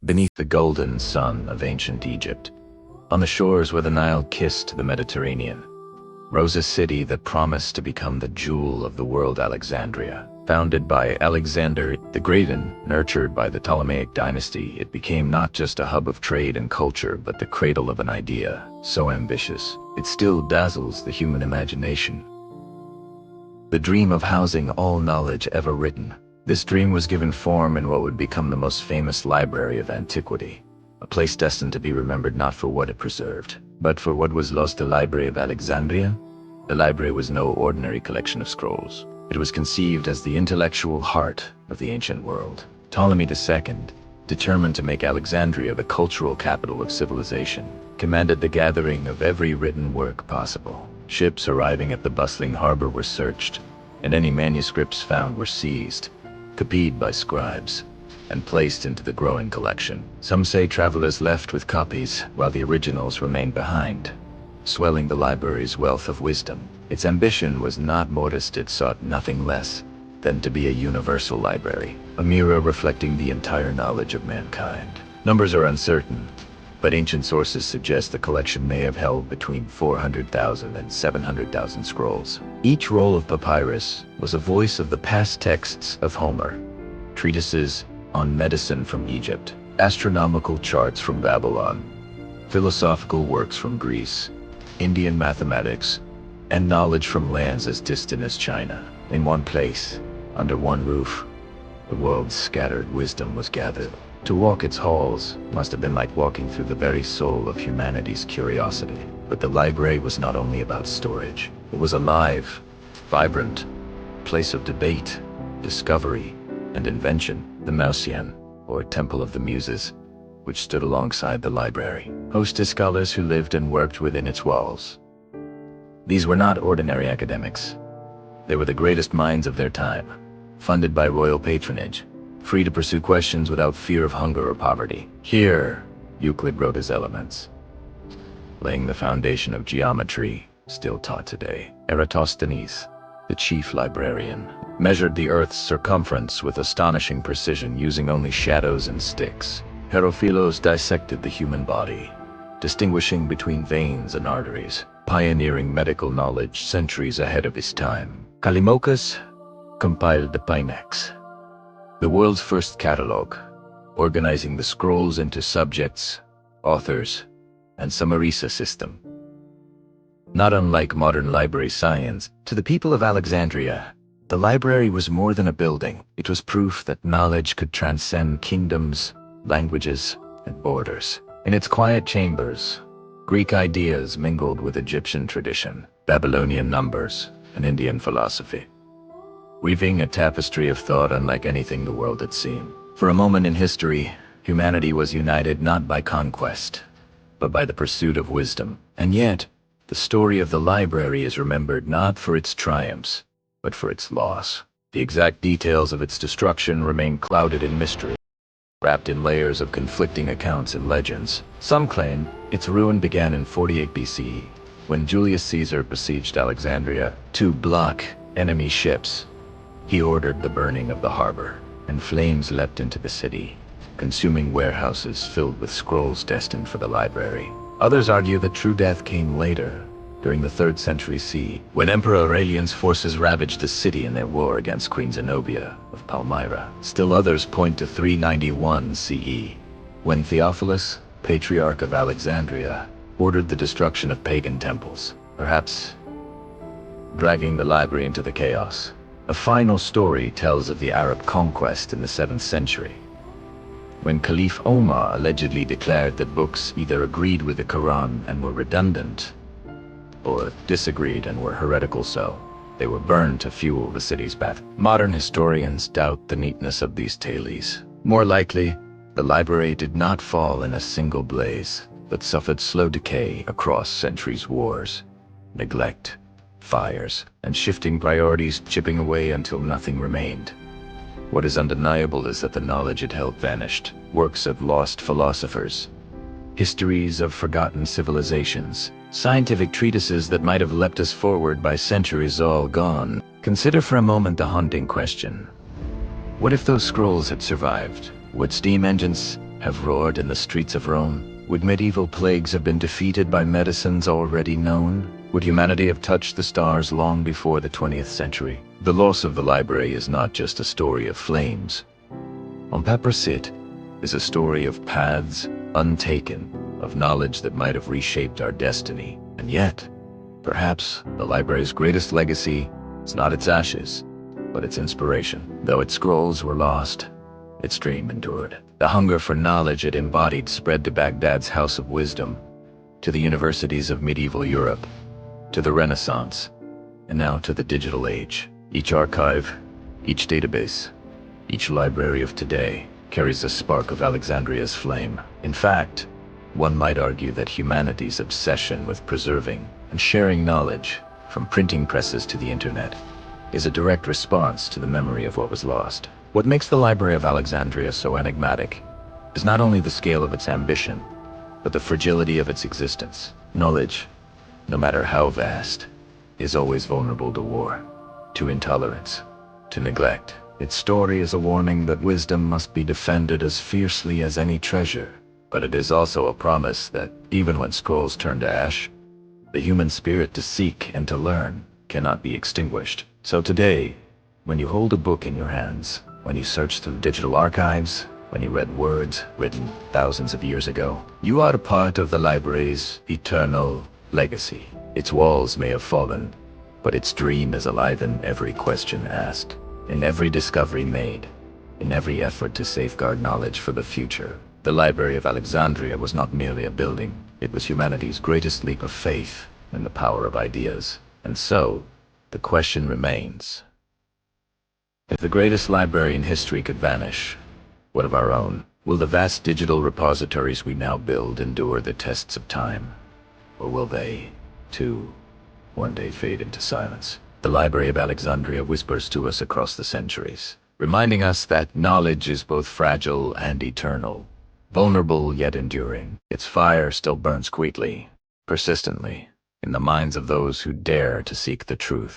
beneath the golden sun of ancient Egypt, on the shores where the Nile kissed the Mediterranean, rose a city that promised to become the jewel of the world, Alexandria. Founded by Alexander the Great and nurtured by the Ptolemaic dynasty, it became not just a hub of trade and culture, but the cradle of an idea so ambitious it still dazzles the human imagination. The dream of housing all knowledge ever written. This dream was given form in what would become the most famous library of antiquity, a place destined to be remembered not for what it preserved, but for what was lost. The Library of Alexandria? The library was no ordinary collection of scrolls. It was conceived as the intellectual heart of the ancient world. Ptolemy II, determined to make Alexandria the cultural capital of civilization, commanded the gathering of every written work possible. Ships arriving at the bustling harbor were searched, and any manuscripts found were seized, copied by scribes, and placed into the growing collection. Some say travelers left with copies, while the originals remained behind, swelling the library's wealth of wisdom. Its ambition was not modest. It sought nothing less than to be a universal library, a mirror reflecting the entire knowledge of mankind. Numbers are uncertain, but ancient sources suggest the collection may have held between 400,000 and 700,000 scrolls. Each roll of papyrus was a voice of the past texts of Homer, treatises on medicine from Egypt, astronomical charts from Babylon, philosophical works from Greece, Indian mathematics, and knowledge from lands as distant as China. In one place, under one roof, the world's scattered wisdom was gathered. To walk its halls must have been like walking through the very soul of humanity's curiosity. But the library was not only about storage. It was a live, vibrant place of debate, discovery, and invention. The Mausian, or Temple of the Muses, which stood alongside the library, hosted scholars who lived and worked within its walls. These were not ordinary academics. They were the greatest minds of their time, funded by royal patronage, free to pursue questions without fear of hunger or poverty. Here, Euclid wrote his Elements, laying the foundation of geometry still taught today. Eratosthenes, the chief librarian, measured the Earth's circumference with astonishing precision using only shadows and sticks. Herophilos dissected the human body, distinguishing between veins and arteries, pioneering medical knowledge centuries ahead of his time. Callimachus compiled the Pinax, the world's first catalog, organizing the scrolls into subjects, authors, and summarisa system. Not unlike modern library science, to the people of Alexandria, the library was more than a building. It was proof that knowledge could transcend kingdoms, languages, and borders. In its quiet chambers, Greek ideas mingled with Egyptian tradition, Babylonian numbers, and Indian philosophy, weaving a tapestry of thought unlike anything the world had seen. For a moment in history, humanity was united not by conquest, but by the pursuit of wisdom. And yet, the story of the library is remembered not for its triumphs, but for its loss. The exact details of its destruction remain clouded in mystery, wrapped in layers of conflicting accounts and legends. Some claim its ruin began in 48 BC, when Julius Caesar besieged Alexandria to block enemy ships. He ordered the burning of the harbor, and flames leapt into the city, consuming warehouses filled with scrolls destined for the library. Others argue that true death came later, during the 3rd century CE, when Emperor Aurelian's forces ravaged the city in their war against Queen Zenobia of Palmyra. Still others point to 391 CE, when Theophilus, Patriarch of Alexandria, ordered the destruction of pagan temples, perhaps dragging the library into the chaos. A final story tells of the Arab conquest in the 7th century, when Caliph Omar allegedly declared that books either agreed with the Quran and were redundant, or disagreed and were heretical, so they were burned to fuel the city's battle. Modern historians doubt the neatness of these tales. More likely, the library did not fall in a single blaze, but suffered slow decay across centuries' wars, neglect, fires, and shifting priorities, chipping away until nothing remained. What is undeniable is that the knowledge it held vanished. Works of lost philosophers, histories of forgotten civilizations, scientific treatises that might have leapt us forward by centuries, all gone. Consider for a moment the haunting question. What if those scrolls had survived? Would steam engines have roared in the streets of Rome? Would medieval plagues have been defeated by medicines already known? Would humanity have touched the stars long before the 20th century? The loss of the library is not just a story of flames. On papier it is a story of paths untaken, of knowledge that might have reshaped our destiny. And yet, perhaps the library's greatest legacy is not its ashes, but its inspiration. Though its scrolls were lost, its dream endured. The hunger for knowledge it embodied spread to Baghdad's House of Wisdom, to the universities of medieval Europe, to the Renaissance, and now to the digital age. Each archive, each database, each library of today carries a spark of Alexandria's flame. In fact, one might argue that humanity's obsession with preserving and sharing knowledge, from printing presses to the internet, is a direct response to the memory of what was lost. What makes the Library of Alexandria so enigmatic is not only the scale of its ambition, but the fragility of its existence. Knowledge, no matter how vast, is always vulnerable to war, to intolerance, to neglect. Its story is a warning that wisdom must be defended as fiercely as any treasure. But it is also a promise that, even when scrolls turn to ash, the human spirit to seek and to learn cannot be extinguished. So today, when you hold a book in your hands, when you search through digital archives, when you read words written thousands of years ago, you are a part of the library's eternal legacy. Its walls may have fallen, but its dream is alive in every question asked, in every discovery made, in every effort to safeguard knowledge for the future. The Library of Alexandria was not merely a building, it was humanity's greatest leap of faith in the power of ideas. And so, the question remains, if the greatest library in history could vanish, what of our own? Will the vast digital repositories we now build endure the tests of time? Or will they, too, one day fade into silence? The Library of Alexandria whispers to us across the centuries, reminding us that knowledge is both fragile and eternal, vulnerable yet enduring. Its fire still burns quietly, persistently, in the minds of those who dare to seek the truth.